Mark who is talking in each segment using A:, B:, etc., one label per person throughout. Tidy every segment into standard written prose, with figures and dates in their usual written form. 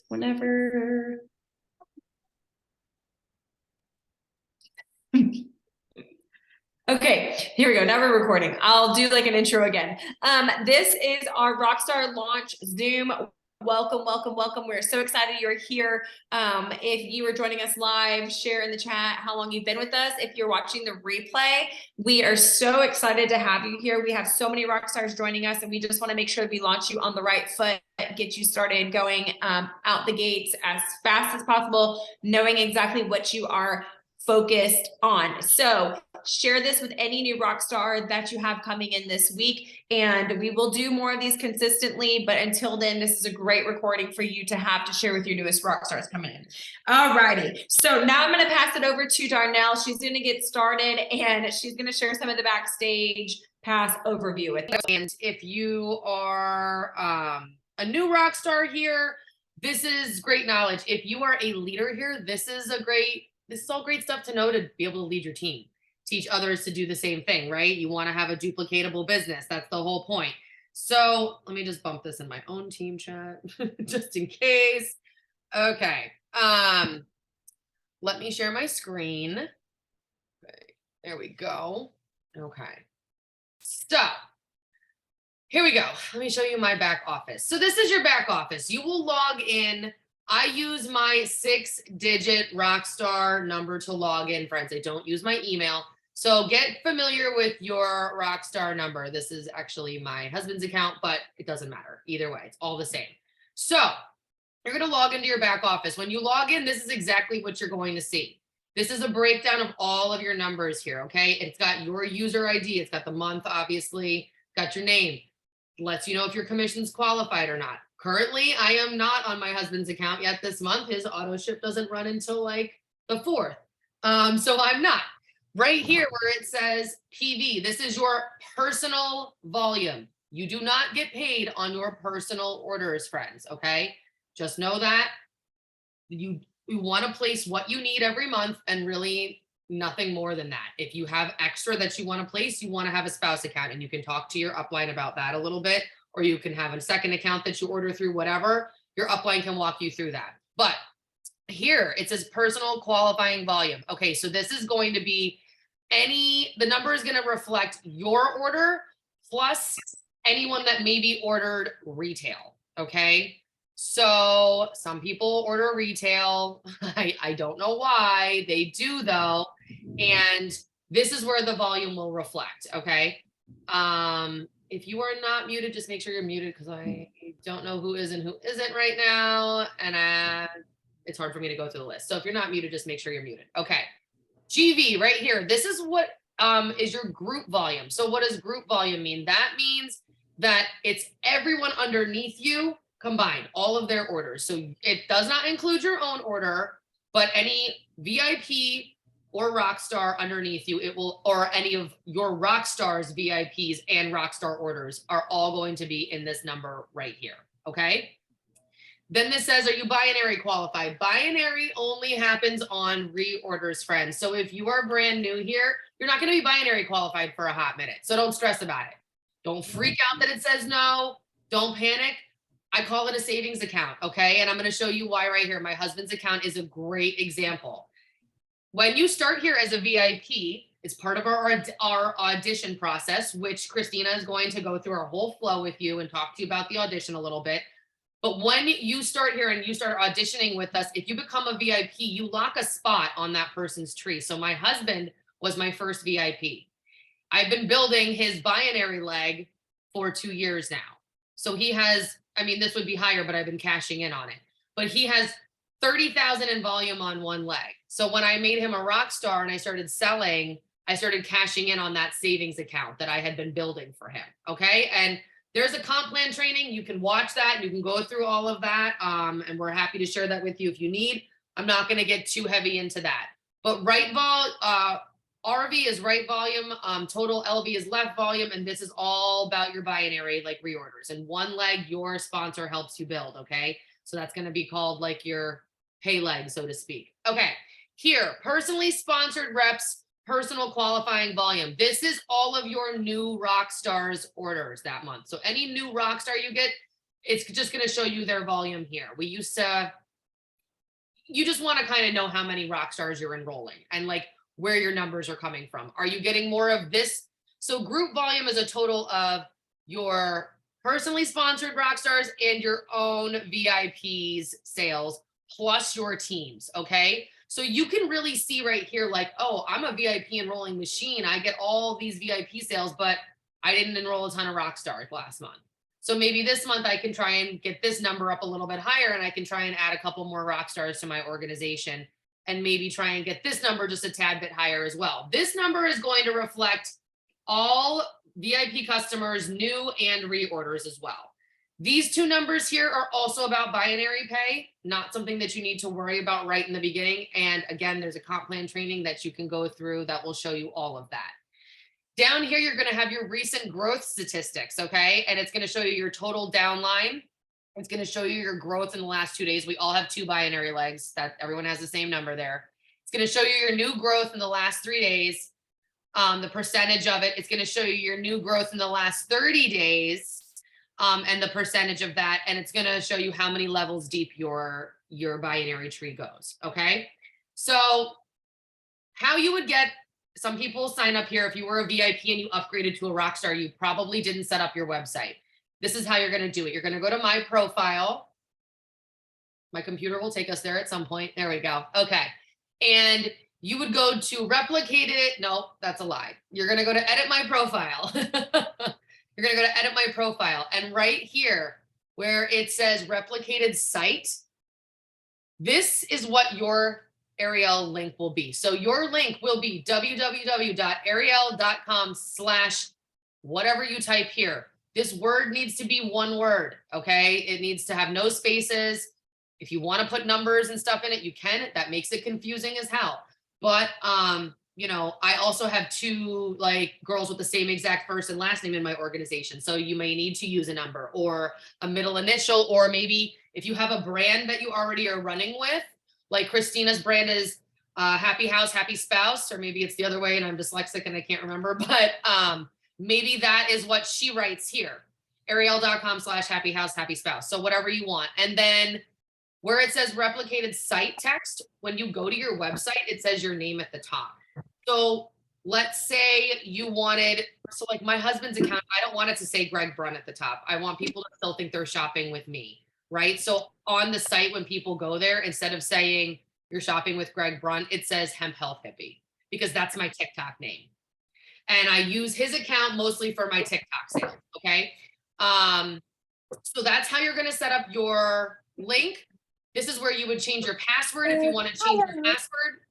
A: Whenever. Okay, here we go. Now we're recording. I'll do like an intro again. This is our Rockstar launch Zoom. Welcome, welcome, welcome. We're so excited you're here. If you are joining us live, share in the chat how long you've been with us. If you're watching the replay, we are so excited to have you here. We have so many rock stars joining us, and we just want to make sure we launch you on the right foot, get you started going out the gates as fast as possible, knowing exactly what you are focused on. So share this with any new rock star that you have coming in this week, and we will do more of these consistently, but until then, this is a great recording for you to have to share with your newest rock stars coming in. All righty, so now I'm going to pass it over to Darnell. She's going to get started, and she's going to share some of the backstage pass overview with us.
B: And if you are a new rock star here, this is great knowledge. If you are a leader here, this is all great stuff to know, to be able to lead your team, teach others to do the same thing, right? You want to have a duplicatable business. That's the whole point. So let me just bump this in my own team chat just in case. Okay. Let me share my screen. Okay, there we go. Okay. So here we go. Let me show you my back office. So this is your back office. You will log in. I use my 6-digit Rockstar number to log in, friends. I don't use my email. So get familiar with your Rockstar number. This is actually my husband's account, but it doesn't matter. Either way, it's all the same. So you're going to log into your back office. When you log in, this is exactly what you're going to see. This is a breakdown of all of your numbers here, okay? It's got your user ID. It's got the month, obviously. Got your name. Lets you know if your commission's qualified or not. Currently, I am not on my husband's account yet this month. His auto ship doesn't run until like the 4th. So I'm not. Right here where it says PV, this is your personal volume. You do not get paid on your personal orders, friends, okay? Just know that you want to place what you need every month, and really nothing more than that. If you have extra that you want to place, you want to have a spouse account, and you can talk to your upline about that a little bit, or you can have a second account that you order through, whatever. Your upline can walk you through that. But here it says personal qualifying volume. Okay, so this is going to be the number is going to reflect your order plus anyone that maybe ordered retail. Okay. So some people order retail. I don't know why they do though. And this is where the volume will reflect. Okay. If you are not muted, just make sure you're muted, because I don't know who is and who isn't right now. And it's hard for me to go through the list. So if you're not muted, just make sure you're muted. Okay. GV right here. This is what is your group volume. So what does group volume mean? That means that it's everyone underneath you combined, all of their orders. So it does not include your own order, but any VIP or Rockstar underneath you, it will, or any of your Rockstar's VIPs and Rockstar orders are all going to be in this number right here. Okay. Then this says, are you binary qualified? Binary only happens on reorders, friends. So if you are brand new here, you're not going to be binary qualified for a hot minute. So don't stress about it. Don't freak out that it says no. Don't panic. I call it a savings account. Okay. And I'm going to show you why right here. My husband's account is a great example. When you start here as a VIP, it's part of our audition process, which Christina is going to go through our whole flow with you and talk to you about the audition a little bit. But when you start here and you start auditioning with us, if you become a VIP, you lock a spot on that person's tree. So my husband was my first VIP. I've been building his binary leg for 2 years now. So he has, I mean, this would be higher, but I've been cashing in on it. But he has 30,000 in volume on one leg. So when I made him a rock star and I started selling, I started cashing in on that savings account that I had been building for him. Okay. And there's a comp plan training. You can watch that and you can go through all of that. And we're happy to share that with you if you need. I'm not going to get too heavy into that. But RV is right volume, total LV is left volume, and this is all about your binary, like reorders. And one leg your sponsor helps you build, okay? So that's going to be called like your pay leg, so to speak. Okay, here, personally sponsored reps, personal qualifying volume. This is all of your new Rockstars orders that month. So any new Rockstar you get, it's just going to show you their volume here. We used to, you just want to kind of know how many rock stars you're enrolling and like where your numbers are coming from. Are you getting more of this? So group volume is a total of your personally sponsored rock stars and your own VIPs sales plus your teams. Okay. So you can really see right here, like, oh, I'm a VIP enrolling machine. I get all these VIP sales, but I didn't enroll a ton of rock stars last month. So maybe this month I can try and get this number up a little bit higher, and I can try and add a couple more rock stars to my organization and maybe try and get this number just a tad bit higher as well. This number is going to reflect all VIP customers, new and reorders as well. These two numbers here are also about binary pay, not something that you need to worry about right in the beginning. And again, there's a comp plan training that you can go through that will show you all of that. Down here, you're going to have your recent growth statistics, okay? And it's going to show you your total downline. It's going to show you your growth in the last 2 days. We all have 2 binary legs. That everyone has the same number there. It's going to show you your new growth in the last 3 days, the percentage of it. It's going to show you your new growth in the last 30 days, and the percentage of that. And it's going to show you how many levels deep your binary tree goes, okay? So how you would get, some people sign up here. If you were a VIP and you upgraded to a Rockstar, you probably didn't set up your website. This is how you're going to do it. You're going to go to my profile. My computer will take us there at some point. There we go. Okay. And you would go to replicate it. No, that's a lie. You're going to go to edit my profile. You're going to go to edit my profile. And right here where it says replicated site, this is what your Ariel link will be. So your link will be www.ariel.com/whatever you type here. This word needs to be one word, okay? It needs to have no spaces. If you want to put numbers and stuff in it, you can. That makes it confusing as hell. But you know, I also have 2 like girls with the same exact first and last name in my organization. So you may need to use a number or a middle initial, or maybe if you have a brand that you already are running with, like Christina's brand is Happy House, Happy Spouse, or maybe it's the other way and I'm dyslexic and I can't remember, but maybe that is what she writes here. Ariel.com/Happy House, Happy Spouse. So whatever you want. And then where it says replicated site text, when you go to your website, it says your name at the top. So let's say you wanted, so like my husband's account, I don't want it to say Greg Brunn at the top. I want people to still think they're shopping with me. Right? So on the site, when people go there, instead of saying you're shopping with Greg Brunn, it says Hemp Health Hippie, because that's my TikTok name. And I use his account mostly for my TikTok sales. Okay. So that's how you're going to set up your link. This is where you would change your password if you want to change your password.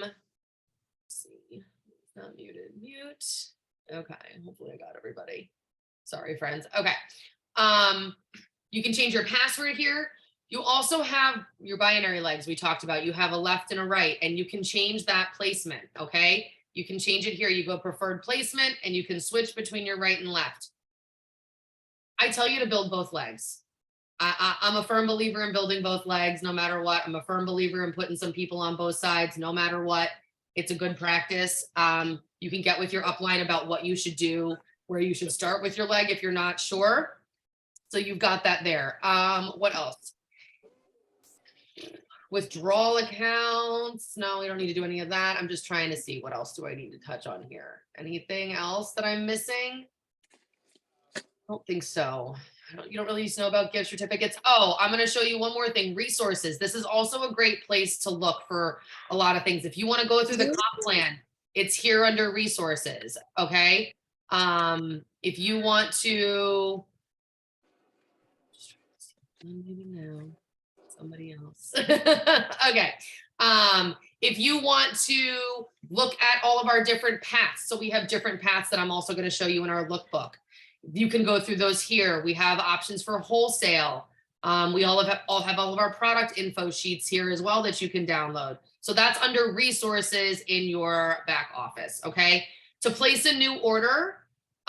B: Let's see. Not muted. Mute. Okay. Hopefully I got everybody. Sorry, friends. Okay. You can change your password here. You also have your binary legs we talked about. You have a left and a right, and you can change that placement, okay? You can change it here. You go preferred placement, and you can switch between your right and left. I tell you to build both legs. I'm a firm believer in building both legs no matter what. I'm a firm believer in putting some people on both sides no matter what. It's a good practice. You can get with your upline about what you should do, where you should start with your leg if you're not sure. So you've got that there. What else? Withdrawal accounts. No, we don't need to do any of that. I'm just trying to see what else do I need to touch on here. Anything else that I'm missing? I don't think so. You don't really need to know about gift certificates. Oh, I'm going to show you one more thing. Resources. This is also a great place to look for a lot of things. If you want to go through the comp plan, it's here under resources. Okay. If you want to, maybe no, somebody else. Okay. If you want to look at all of our different paths, so we have different paths that I'm also going to show you in our lookbook. You can go through those here. We have options for wholesale. We all have all of our product info sheets here as well that you can download. So that's under resources in your back office. Okay. To place a new order,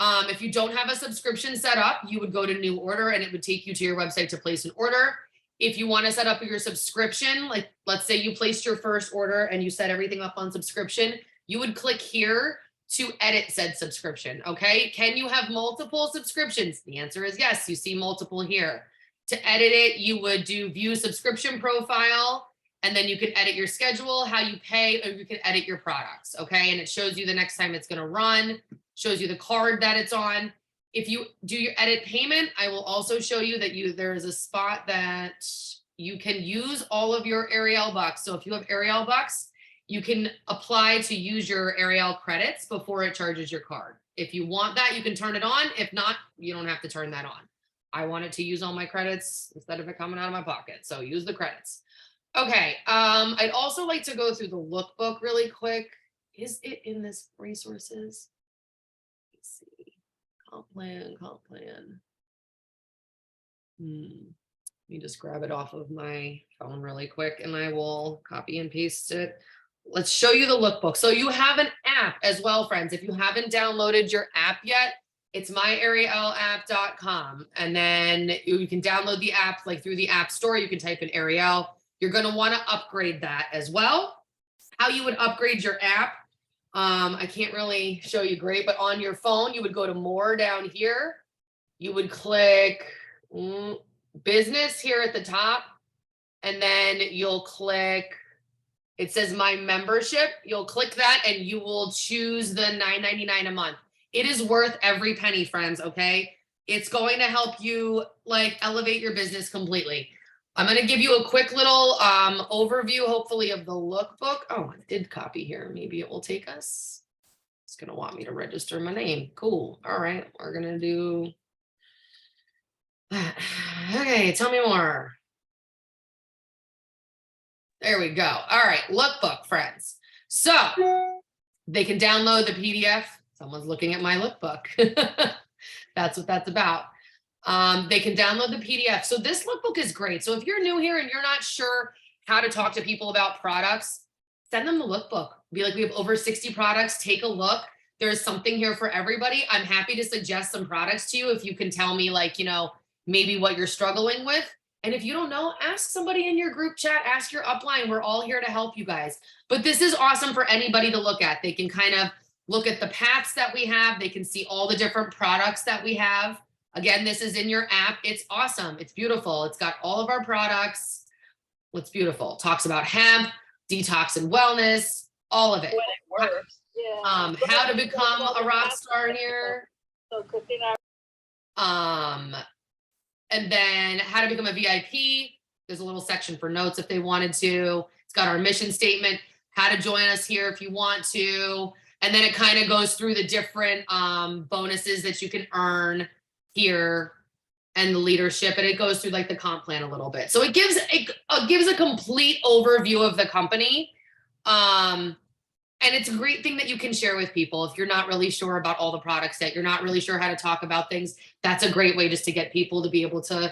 B: if you don't have a subscription set up, you would go to new order and it would take you to your website to place an order. If you want to set up your subscription, like let's say you placed your first order and you set everything up on subscription, you would click here to edit said subscription. Okay. Can you have multiple subscriptions? The answer is yes. You see multiple here. To edit it, you would do view subscription profile, and then you can edit your schedule, how you pay, or you can edit your products. Okay. And it shows you the next time it's going to run, shows you the card that it's on. If you do your edit payment, I will also show you that there is a spot that you can use all of your Ariel bucks. So if you have Ariel bucks, you can apply to use your Ariel credits before it charges your card. If you want that, you can turn it on. If not, you don't have to turn that on. I wanted to use all my credits instead of it coming out of my pocket. So use the credits. Okay. I'd also like to go through the lookbook really quick. Is it in this resources? Let's see. Comp plan. Let me just grab it off of my phone really quick and I will copy and paste it. Let's show you the lookbook. So you have an app as well, friends. If you haven't downloaded your app yet, it's myarielapp.com. And then you can download the app like through the app store. You can type in Ariel. You're going to want to upgrade that as well. How you would upgrade your app. I can't really show you great, but on your phone, you would go to more down here. You would click business here at the top. And then you'll click, it says my membership. You'll click that and you will choose the $9.99 a month. It is worth every penny, friends. Okay. It's going to help you like elevate your business completely. I'm going to give you a quick little overview, hopefully, of the lookbook. Oh, I did copy here. Maybe it will take us. It's going to want me to register my name. Cool. All right. We're going to do. Okay. Tell me more. There we go. All right. Lookbook, friends. So they can download the PDF. Someone's looking at my lookbook. That's what that's about. They can download the PDF. So this lookbook is great. So if you're new here and you're not sure how to talk to people about products, send them the lookbook. Be like, we have over 60 products. Take a look. There's something here for everybody. I'm happy to suggest some products to you if you can tell me like, you know, maybe what you're struggling with. And if you don't know, ask somebody in your group chat, ask your upline. We're all here to help you guys. But this is awesome for anybody to look at. They can kind of look at the paths that we have. They can see all the different products that we have. Again, this is in your app. It's awesome. It's beautiful. It's got all of our products. It's beautiful. Talks about hemp, detox and wellness, all of it.
C: When it works. Yeah.
B: How to become a rock star here.
C: So Christina.
B: And then how to become a VIP. There's a little section for notes if they wanted to. It's got our mission statement, how to join us here if you want to. And then it kind of goes through the different bonuses that you can earn here and the leadership, and it goes through like the comp plan a little bit. So it gives a complete overview of the company. And it's a great thing that you can share with people. If you're not really sure about all the products yet, you're not really sure how to talk about things, that's a great way just to get people to be able to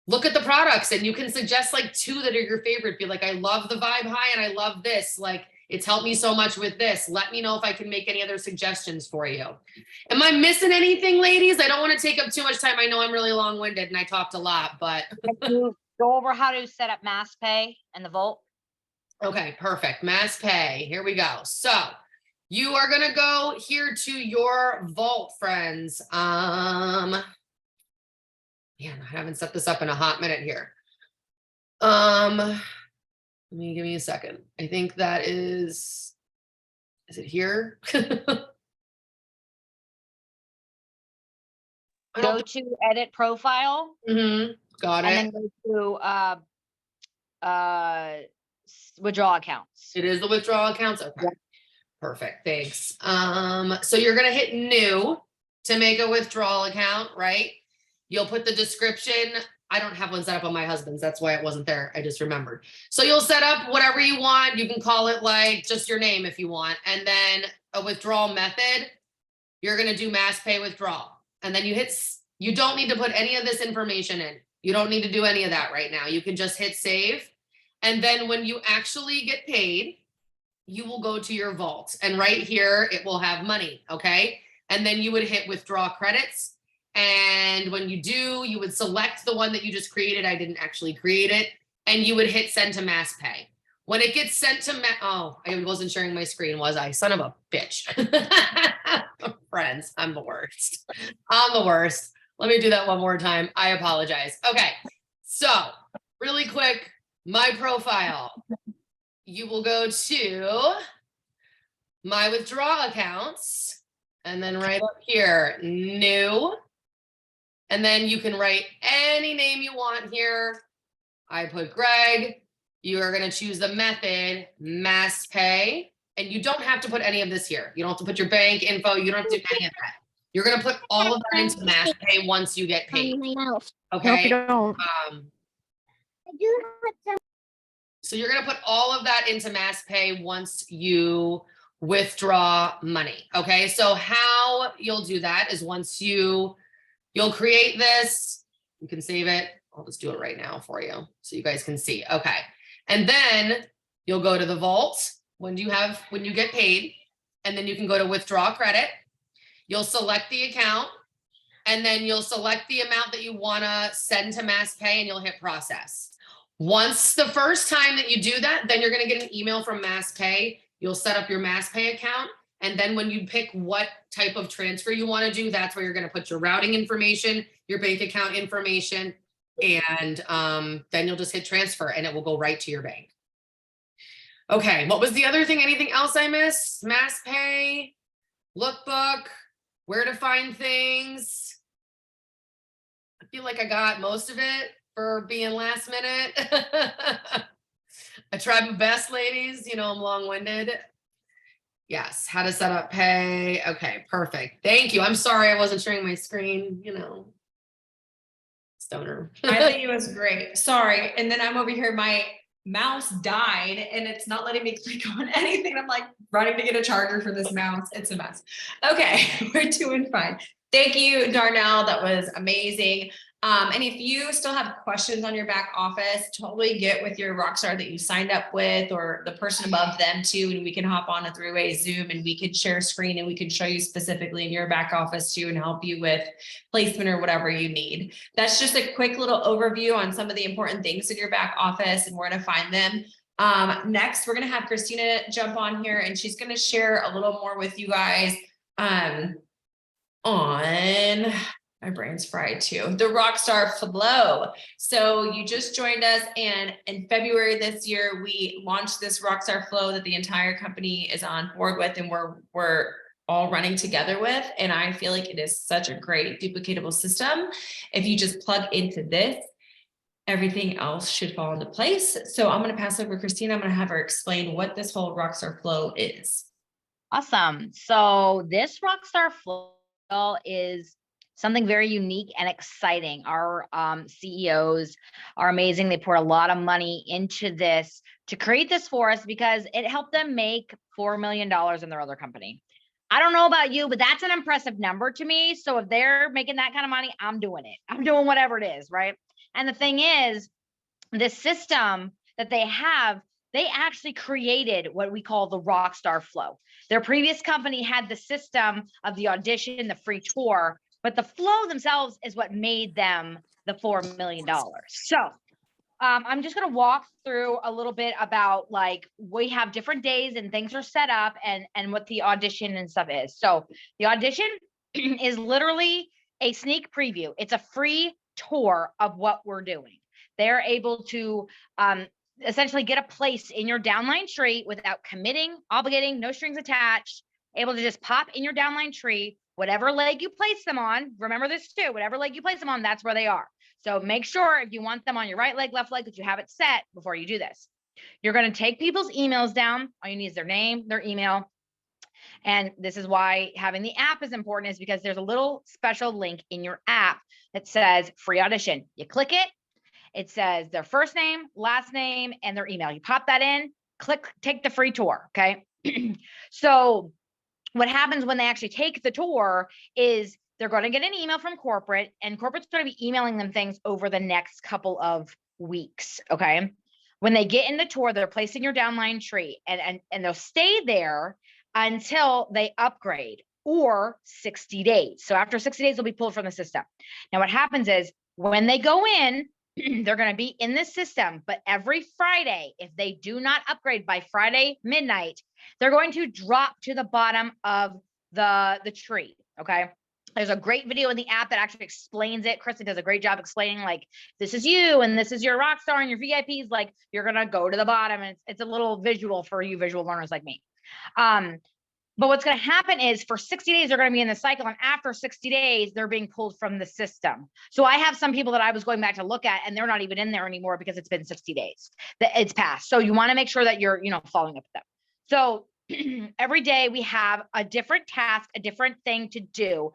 B: look at the products. And you can suggest like 2 that are your favorite. Be like, I love the Vibe High and I love this. Like, it's helped me so much with this. Let me know if I can make any other suggestions for you. Am I missing anything, ladies? I don't want to take up too much time. I know I'm really long-winded and I talked a lot, but.
D: Go over how to set up Mass Pay and the Vault.
B: Okay, perfect. Mass Pay. Here we go. So you are going to go here to your Vault, friends. Man, I haven't set this up in a hot minute here. Give me a second. I think that is it here?
D: Go to edit profile.
B: Got it.
D: And then go to withdrawal accounts.
B: It is the withdrawal accounts. Okay.
D: Yep.
B: Perfect. Thanks. So you're going to hit new to make a withdrawal account, right? You'll put the description. I don't have one set up on my husband's. That's why it wasn't there. I just remembered. So you'll set up whatever you want. You can call it like just your name if you want. And then a withdrawal method, you're going to do Mass Pay withdrawal. And then you don't need to put any of this information in. You don't need to do any of that right now. You can just hit save. And then when you actually get paid, you will go to your vault. And right here, it will have money. Okay. And then you would hit withdraw credits. And when you do, you would select the one that you just created. I didn't actually create it. And you would hit send to Mass Pay. When it gets sent to oh, I wasn't sharing my screen, was I? Son of a bitch. Friends, I'm the worst. I'm the worst. Let me do that one more time. I apologize. Okay. So really quick, my profile. You will go to my withdrawal accounts and then right up here, new. And then you can write any name you want here. I put Greg. You are going to choose the method mass pay. And you don't have to put any of this here. You don't have to put your bank info. You don't have to do any of that. You're going to put all of that into mass pay once you get paid. Okay. So you're going to put all of that into mass pay once you withdraw money. Okay. So how you'll do that is once you'll create this, you can save it. I'll just do it right now for you so you guys can see. Okay. And then you'll go to the vault when you get paid, and then you can go to withdraw credit. You'll select the account, and then you'll select the amount that you want to send to mass pay, and you'll hit process. Once the first time that you do that, then you're going to get an email from mass pay. You'll set up your mass pay account. And then when you pick what type of transfer you want to do, that's where you're going to put your routing information, your bank account information, and then you'll just hit transfer and it will go right to your bank. Okay, what was the other thing? Anything else I missed? Mass pay, lookbook, where to find things. I feel like I got most of it for being last minute. I tried my best, ladies. You know, I'm long-winded. Yes, how to set up pay. Okay, perfect. Thank you. I'm sorry I wasn't sharing my screen, you know. Stoner.
A: I think it was great. Sorry. And then I'm over here, my mouse died and it's not letting me click on anything. I'm like running to get a charger for this mouse. It's a mess. Okay, we're doing fine. Thank you, Darnell. That was amazing. And if you still have questions on your back office, totally get with your Rockstar that you signed up with or the person above them too, and we can hop on a three-way Zoom and we can share a screen and we can show you specifically in your back office too and help you with placement or whatever you need. That's just a quick little overview on some of the important things in your back office and where to find them. Next, we're going to have Christina jump on here and she's going to share a little more with you guys on my brain's fried too. The Rockstar Flow. So you just joined us, and in February this year, we launched this Rockstar Flow that the entire company is on board with, and we're all running together with. And I feel like it is such a great duplicatable system. If you just plug into this, everything else should fall into place. So I'm going to pass over to Christina. I'm going to have her explain what this whole Rockstar Flow is.
D: Awesome. So this Rockstar Flow is something very unique and exciting. Our CEOs are amazing. They poured a lot of money into this to create this for us because it helped them make $4 million in their other company. I don't know about you, but that's an impressive number to me. So if they're making that kind of money, I'm doing it. I'm doing whatever it is, right? And the thing is, this system that they have, they actually created what we call the Rockstar Flow. Their previous company had the system of the audition, the free tour, but the flow themselves is what made them the $4 million. So I'm just going to walk through a little bit about, like, we have different days and things are set up and what the audition and stuff is. So the audition is literally a sneak preview. It's a free tour of what we're doing. They're able to essentially get a place in your downline tree without committing, obligating, no strings attached, able to just pop in your downline tree. Whatever leg you place them on, remember this too, whatever leg you place them on, that's where they are. So make sure if you want them on your right leg, left leg, that you have it set before you do this. You're going to take people's emails down. All you need is their name, their email. And this is why having the app is important, is because there's a little special link in your app that says free audition. You click it. It says their first name, last name, and their email. You pop that in, click, take the free tour. Okay. So what happens when they actually take the tour is they're going to get an email from corporate, and corporate's going to be emailing them things over the next couple of weeks. Okay. When they get in the tour, they're placed in your downline tree, and they'll stay there until they upgrade, or 60 days. So after 60 days, they'll be pulled from the system. Now, what happens is when they go in, they're going to be in the system, but every Friday, if they do not upgrade by Friday midnight, they're going to drop to the bottom of the tree. Okay. There's a great video in the app that actually explains it. Kristen does a great job explaining, like, this is you and this is your rock star and your VIPs. Like, you're going to go to the bottom, and it's a little visual for you visual learners like me. But what's going to happen is for 60 days, they're going to be in the cycle. And after 60 days, they're being pulled from the system. So I have some people that I was going back to look at, and they're not even in there anymore because it's been 60 days that it's passed. So you want to make sure that you're, following up with them. So every day we have a different task, a different thing to do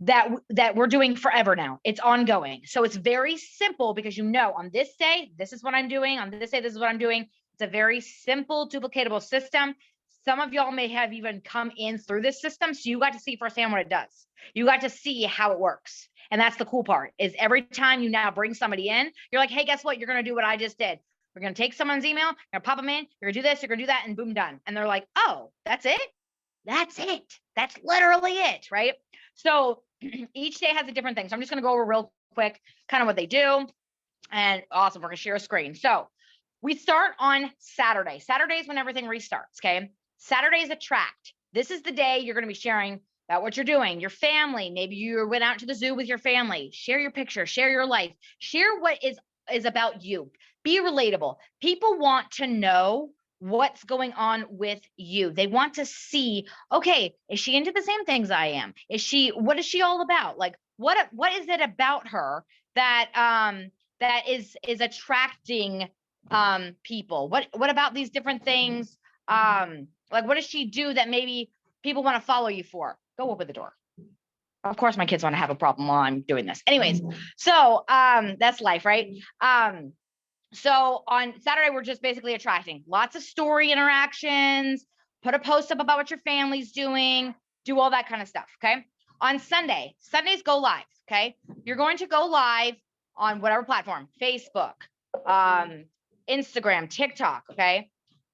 D: that we're doing forever now. It's ongoing. So it's very simple because on this day, this is what I'm doing. On this day, this is what I'm doing. It's a very simple, duplicatable system. Some of y'all may have even come in through this system. So you got to see firsthand what it does. You got to see how it works. And that's the cool part, is every time you now bring somebody in, you're like, hey, guess what? You're going to do what I just did. We're going to take someone's email, you're going to pop them in, you're going to do this, you're going to do that, and boom, done. And they're like, oh, that's it? That's it. That's literally it, right? So each day has a different thing. So I'm just going to go over real quick, kind of what they do. And awesome, we're going to share a screen. So we start on Saturday. Saturday is when everything restarts, okay? Saturday's attract. This is the day you're going to be sharing about what you're doing, your family. Maybe you went out to the zoo with your family. Share your picture, share your life, share what is about you. Be relatable. People want to know what's going on with you. They want to see, okay, is she into the same things I am? What is she all about? Like, what is it about her that that is attracting people? What about these different things? Like, what does she do that maybe people want to follow you for? Go open the door. Of course, my kids want to have a problem while I'm doing this. Anyways, so that's life, right? So on Saturday, we're just basically attracting lots of story interactions, put a post up about what your family's doing, do all that kind of stuff. Okay. On Sundays go live. Okay. You're going to go live on whatever platform, Facebook, Instagram, TikTok. Okay.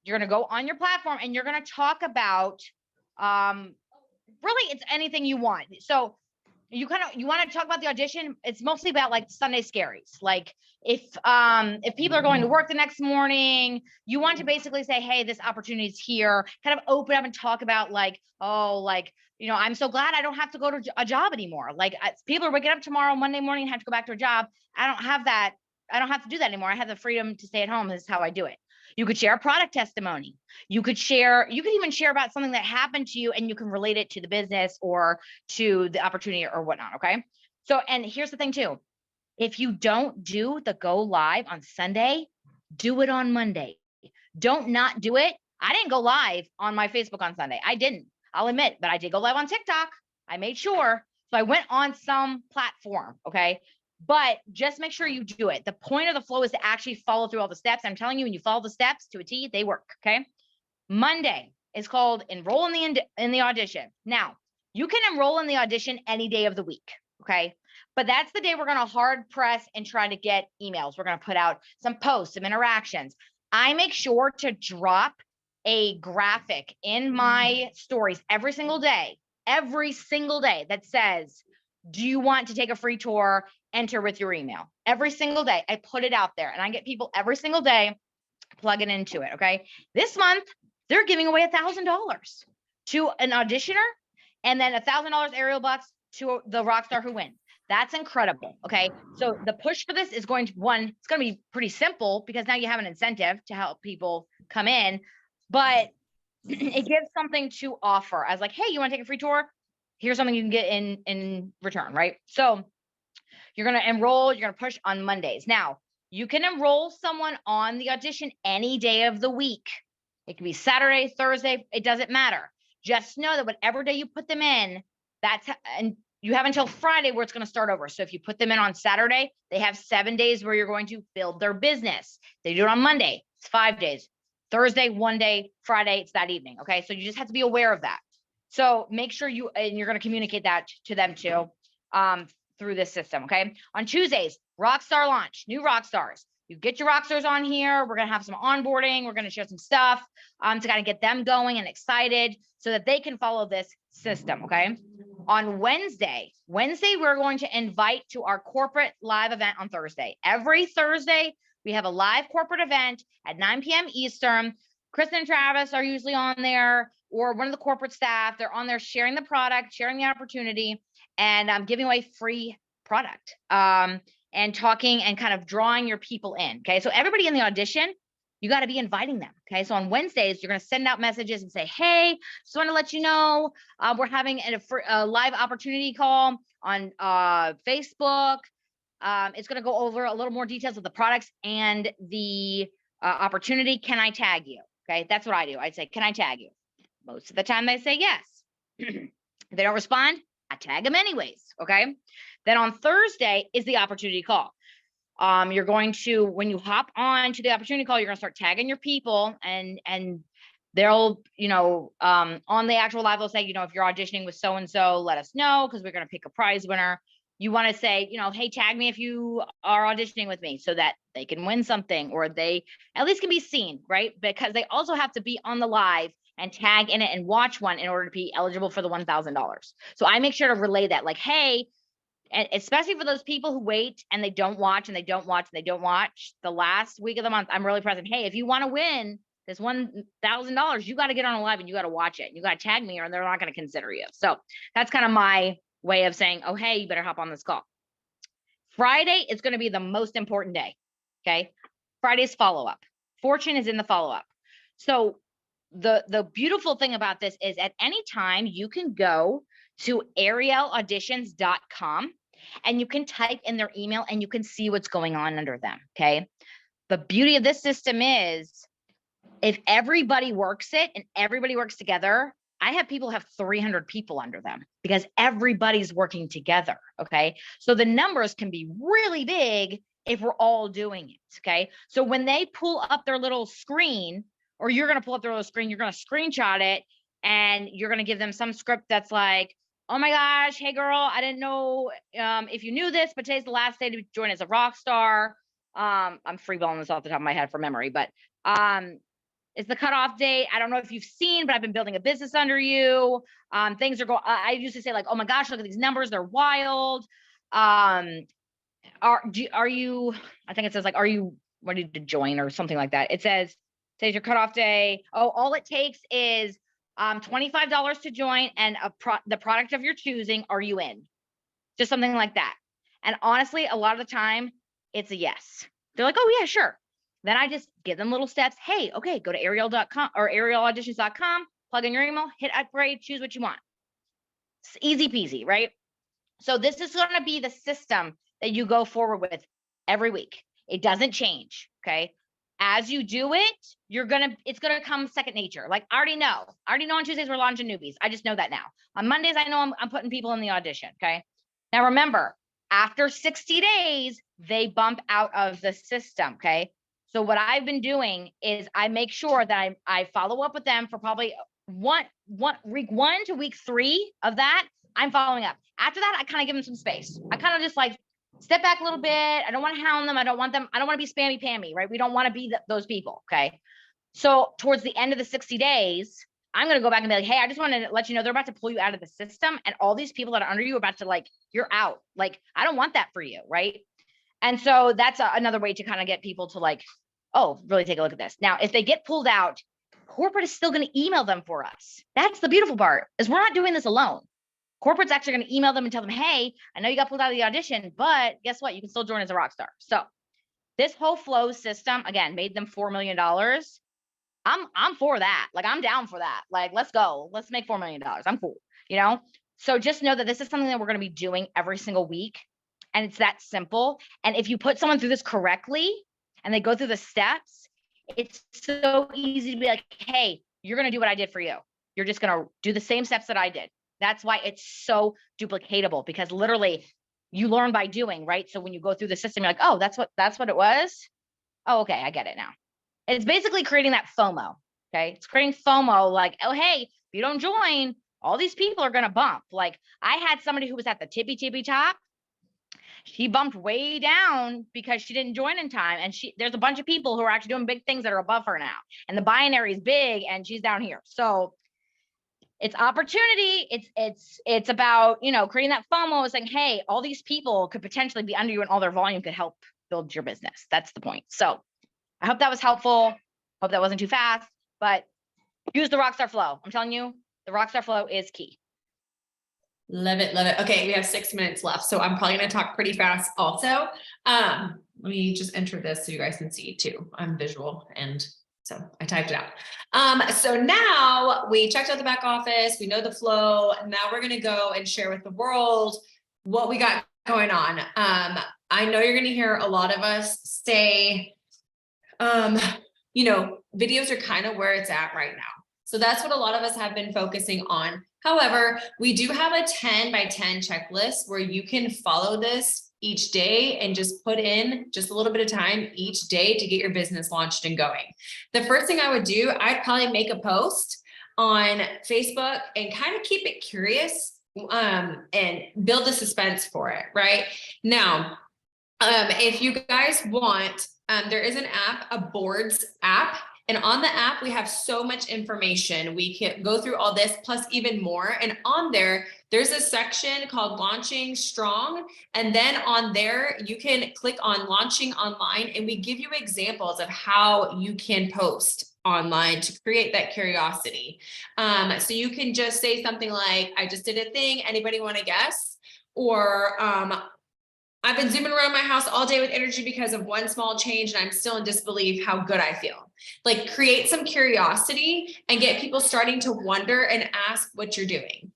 D: You're going to go on your platform and you're going to talk about, really, it's anything you want. So you want to talk about the audition. It's mostly about like Sunday scaries. Like if people are going to work the next morning, you want to basically say, hey, this opportunity is here, kind of open up and talk about like, oh, like, I'm so glad I don't have to go to a job anymore. Like people are waking up tomorrow, Monday morning, and have to go back to a job. I don't have that. I don't have to do that anymore. I have the freedom to stay at home. This is how I do it. You could share a product testimony. You could even share about something that happened to you and you can relate it to the business or to the opportunity or whatnot. Okay. So, and here's the thing too. If you don't do the go live on Sunday, do it on Monday. Don't not do it. I didn't go live on my Facebook on Sunday. I didn't. I'll admit, but I did go live on TikTok. I made sure. So I went on some platform. Okay. But just make sure you do it. The point of the flow is to actually follow through all the steps. I'm telling you, when you follow the steps to a T, they work. Okay. Monday is called enroll in the audition. Now, you can enroll in the audition any day of the week. Okay. But that's the day we're going to hard press and try to get emails. We're going to put out some posts, some interactions. I make sure to drop a graphic in my stories every single day that says, do you want to take a free tour? Enter with your email. Every single day, I put it out there and I get people every single day plugging into it. Okay. This month, they're giving away $1,000 to an auditioner and then $1,000 aerial bucks to the rock star who wins. That's incredible. Okay. So the push for this is it's going to be pretty simple because now you have an incentive to help people come in, but it gives something to offer as like, hey, you want to take a free tour? Here's something you can get in return, right? So you're going to enroll, you're going to push on Mondays. Now, you can enroll someone on the audition any day of the week. It can be Saturday, Thursday, it doesn't matter. Just know that whatever day you put them in, and you have until Friday where it's going to start over. So if you put them in on Saturday, they have 7 days where you're going to build their business. They do it on Monday, it's 5 days. Thursday, 1 day, Friday, it's that evening. Okay. So you just have to be aware of that. So make sure you're going to communicate that to them too, through this system. Okay. On Tuesdays, Rockstar launch, new rock stars. You get your rock stars on here. We're going to have some onboarding. We're going to share some stuff to kind of get them going and excited so that they can follow this system. Okay. On Wednesday, we're going to invite to our corporate live event on Thursday. Every Thursday, we have a live corporate event at 9 p.m. Eastern. Kristen and Travis are usually on there, or one of the corporate staff. They're on there sharing the product, sharing the opportunity, and giving away free product, and talking and kind of drawing your people in. Okay, so everybody in the audition, you got to be inviting them. Okay, so on Wednesdays, you're going to send out messages and say, hey, just want to let you know, we're having a live opportunity call on Facebook. It's going to go over a little more details of the products and the opportunity. Can I tag you? Okay, that's what I do. I'd say, can I tag you? Most of the time they say yes. If they don't respond, I tag them anyways. Okay, then on Thursday is the opportunity call. You're going to, when you hop on to the opportunity call, you're going to start tagging your people, and they'll, on the actual live, they'll say, if you're auditioning with so-and-so, let us know, because we're going to pick a prize winner. You want to say, hey, tag me if you are auditioning with me, so that they can win something, or they at least can be seen, right? Because they also have to be on the live and tag in it and watch one in order to be eligible for the $1,000. So I make sure to relay that, like, hey, and especially for those people who wait and they don't watch and they don't watch and they don't watch the last week of the month, I'm really present. Hey, if you want to win this $1,000, you got to get on a live and you got to watch it. You got to tag me, or they're not going to consider you. So that's kind of my way of saying, oh, hey, you better hop on this call. Friday is going to be the most important day. Okay. Friday's follow-up. Fortune is in the follow-up. So the beautiful thing about this is at any time you can go to arielauditions.com and you can type in their email and you can see what's going on under them. Okay. The beauty of this system is if everybody works it and everybody works together, I have people have 300 people under them because everybody's working together. Okay. So the numbers can be really big if we're all doing it. Okay. So when they pull up their little screen, or you're going to pull up their little screen, you're going to screenshot it and you're going to give them some script that's like, oh my gosh, hey girl, I didn't know if you knew this, but today's the last day to join as a rock star. I'm freeballing this off the top of my head from memory, but it's the cutoff date. I don't know if you've seen, but I've been building a business under you. Things are going, I used to say like, oh my gosh, look at these numbers. They're wild. Are you, I think it says like, are you ready to join or something like that? It says your cutoff day. Oh, all it takes is $25 to join and the product of your choosing. Are you in? Just something like that. And honestly, a lot of the time it's a yes. They're like, oh yeah, sure. Then I just give them little steps. Hey, okay, go to ariel.com or arielauditions.com, plug in your email, hit upgrade, choose what you want. It's easy peasy, right? So this is going to be the system that you go forward with every week. It doesn't change. Okay. As you do it, it's going to come second nature. Like I already know on Tuesdays, we're launching newbies. I just know that now. On Mondays, I know I'm putting people in the audition. Okay. Now remember, after 60 days, they bump out of the system. Okay. So what I've been doing is I make sure that I follow up with them for probably week 1 to week 3 of that. I'm following up. After that, I kind of give them some space. I kind of just like step back a little bit. I don't want to hound them. I don't want to be spammy pammy, right? We don't want to be those people. Okay. So towards the end of the 60 days, I'm going to go back and be like, hey, I just want to let you know, they're about to pull you out of the system. And all these people that are under you are about to like, you're out. Like, I don't want that for you. Right. And so that's another way to kind of get people to like, oh, really take a look at this. Now, if they get pulled out, corporate is still going to email them for us. That's the beautiful part, is we're not doing this alone. Corporate's actually going to email them and tell them, hey, I know you got pulled out of the audition, but guess what? You can still join as a rock star. So this whole flow system, again, made them $4 million. I'm for that. Like, I'm down for that. Like, let's go. Let's make $4 million. I'm cool. So just know that this is something that we're going to be doing every single week. And it's that simple. And if you put someone through this correctly and they go through the steps, it's so easy to be like, hey, you're going to do what I did for you. You're just going to do the same steps that I did. That's why it's so duplicatable, because literally you learn by doing, right? So when you go through the system, you're like, oh, that's what it was. Oh, okay. I get it now. It's basically creating that FOMO. Okay. It's creating FOMO. Like, oh, hey, if you don't join, all these people are going to bump. Like, I had somebody who was at the tippy top. She bumped way down because she didn't join in time. And there's a bunch of people who are actually doing big things that are above her now. And the binary is big and she's down here. So it's opportunity. It's about, you know, creating that FOMO, saying, hey, all these people could potentially be under you and all their volume could help build your business. That's the point. So I hope that was helpful. Hope that wasn't too fast, but use the Rockstar flow. I'm telling you, the Rockstar flow is key.
A: Love it, love it. Okay, we have 6 minutes left, so I'm probably gonna talk pretty fast also. Let me just enter this so you guys can see it too. I'm visual, and so I typed it out. So now we checked out the back office, we know the flow. Now we're gonna go and share with the world what we got going on. I know you're gonna hear a lot of us say, you know, videos are kind of where it's at right now. So that's what a lot of us have been focusing on. However, we do have a 10 by 10 checklist where you can follow this each day and just put in just a little bit of time each day to get your business launched and going. The first thing I would do, I'd probably make a post on Facebook and kind of keep it curious, and build the suspense for it, right? Now, if you guys want, there is an app, a boards app. And on the app, we have so much information. We can go through all this plus even more. And on there, there's a section called Launching Strong. And then on there, you can click on Launching Online, and we give you examples of how you can post online to create that curiosity. So you can just say something like, I just did a thing. Anybody want to guess? Or, I've been zooming around my house all day with energy because of one small change, and I'm still in disbelief how good I feel. Like, create some curiosity and get people starting to wonder and ask what you're doing.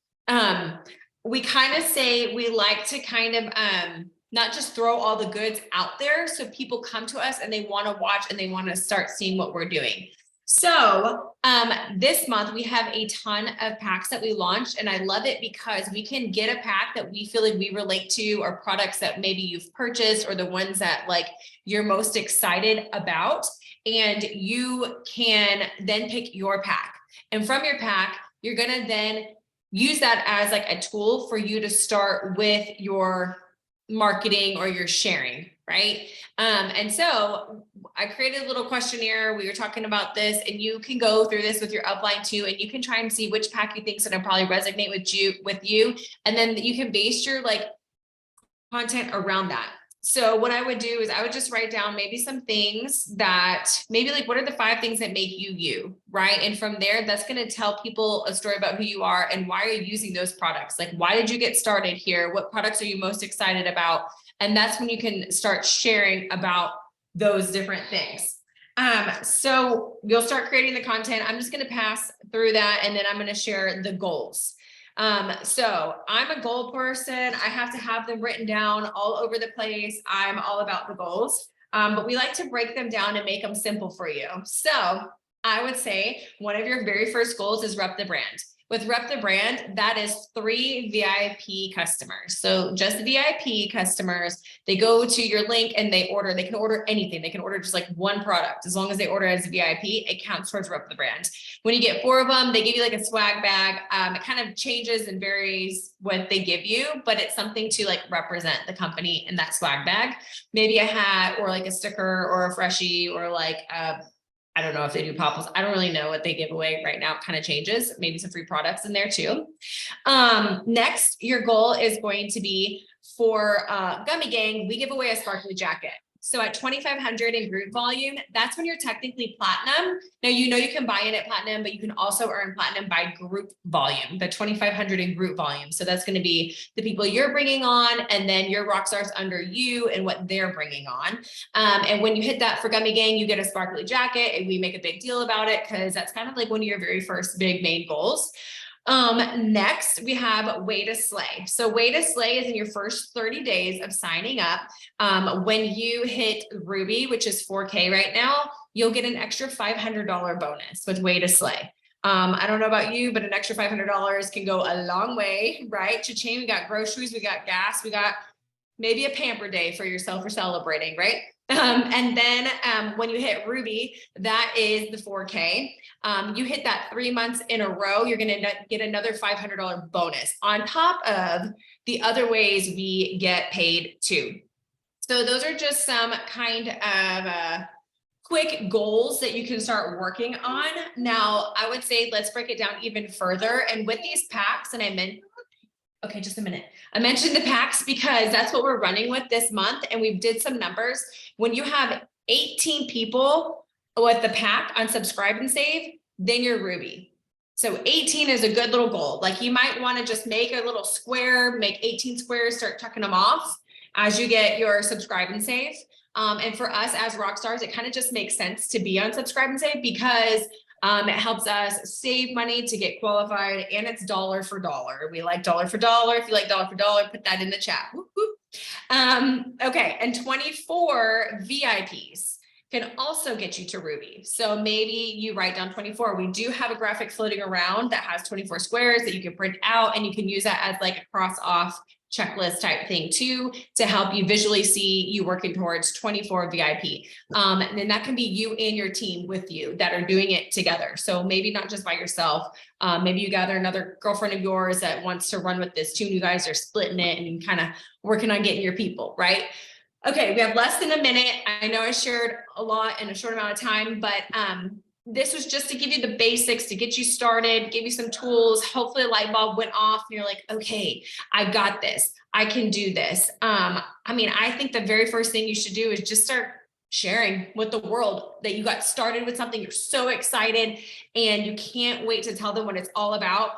A: We kind of say we like to kind of not just throw all the goods out there so people come to us and they want to watch and they want to start seeing what we're doing. So this month we have a ton of packs that we launched, and I love it because we can get a pack that we feel like we relate to, or products that maybe you've purchased, or the ones that like you're most excited about, and you can then pick your pack. And from your pack, you're gonna then use that as like a tool for you to start with your marketing or your sharing, right? And so I created a little questionnaire. We were talking about this, and you can go through this with your upline too, and you can try and see which pack you think is going to probably resonate with you. And then you can base your like content around that. So what I would do is I would just write down maybe some things that maybe like, what are the 5 things that make you you, right? And from there, that's going to tell people a story about who you are and why are you using those products? Like, why did you get started here? What products are you most excited about? And that's when you can start sharing about those different things. So you'll start creating the content. I'm just going to pass through that, and then I'm going to share the goals. So I'm a goal person. I have to have them written down all over the place. I'm all about the goals, but we like to break them down and make them simple for you. So I would say one of your very first goals is rep the brand. With Rep the Brand, that is 3 VIP customers. So just VIP customers, they go to your link and they can order anything. They can order just like one product. As long as they order as a VIP, it counts towards Rep the Brand. When you get 4 of them, they give you like a swag bag. It kind of changes and varies what they give you, but it's something to like represent the company in that swag bag. Maybe a hat or like a sticker or a freshie or like I don't know if they do popples. I don't really know what they give away right now. It kind of changes. Maybe some free products in there too. Next, your goal is going to be for Gummy Gang. We give away a sparkly jacket. So at 2,500 in group volume, that's when you're technically platinum. Now, you know, you can buy in at platinum, but you can also earn platinum by group volume, the 2,500 in group volume. So that's going to be the people you're bringing on, and then your rock stars under you and what they're bringing on. And when you hit that for Gummy Gang, you get a sparkly jacket, and we make a big deal about it because that's kind of like one of your very first big main goals. Next we have Way to Slay. So Way to Slay is in your first 30 days of signing up. When you hit Ruby, which is 4K right now, you'll get an extra $500 bonus with Way to Slay. I don't know about you, but an extra $500 can go a long way, right? Cha-ching, we got groceries, we got gas, we got maybe a pamper day for yourself for celebrating, right? And then when you hit Ruby, that is the 4K. You hit that 3 months in a row, you're going to get another $500 bonus on top of the other ways we get paid too. So those are just some kind of quick goals that you can start working on. Now, I would say, let's break it down even further. And with these packs, and I meant, okay, just a minute. I mentioned the packs because that's what we're running with this month. And we did some numbers. When you have 18 people with the pack on subscribe and save, then you're Ruby. So 18 is a good little goal. Like you might want to just make a little square, make 18 squares, start tucking them off as you get your subscribe and save. And for us as rock stars, it kind of just makes sense to be on subscribe and save because it helps us save money to get qualified, and it's dollar for dollar. We like dollar for dollar. If you like dollar for dollar, put that in the chat. Whoop, whoop. Okay, and 24 VIPs can also get you to Ruby. So maybe you write down 24. We do have a graphic floating around that has 24 squares that you can print out, and you can use that as like a cross off checklist type thing too, to help you visually see you working towards 24 VIP. And then that can be you and your team with you that are doing it together. So maybe not just by yourself. Maybe you gather another girlfriend of yours that wants to run with this too. And you guys are splitting it and you kind of working on getting your people, right? Okay, we have less than a minute. I know I shared a lot in a short amount of time, but this was just to give you the basics, to get you started, give you some tools. Hopefully a light bulb went off and you're like, okay, I got this. I can do this. I mean, I think the very first thing you should do is just start sharing with the world that you got started with something. You're so excited and you can't wait to tell them what it's all about.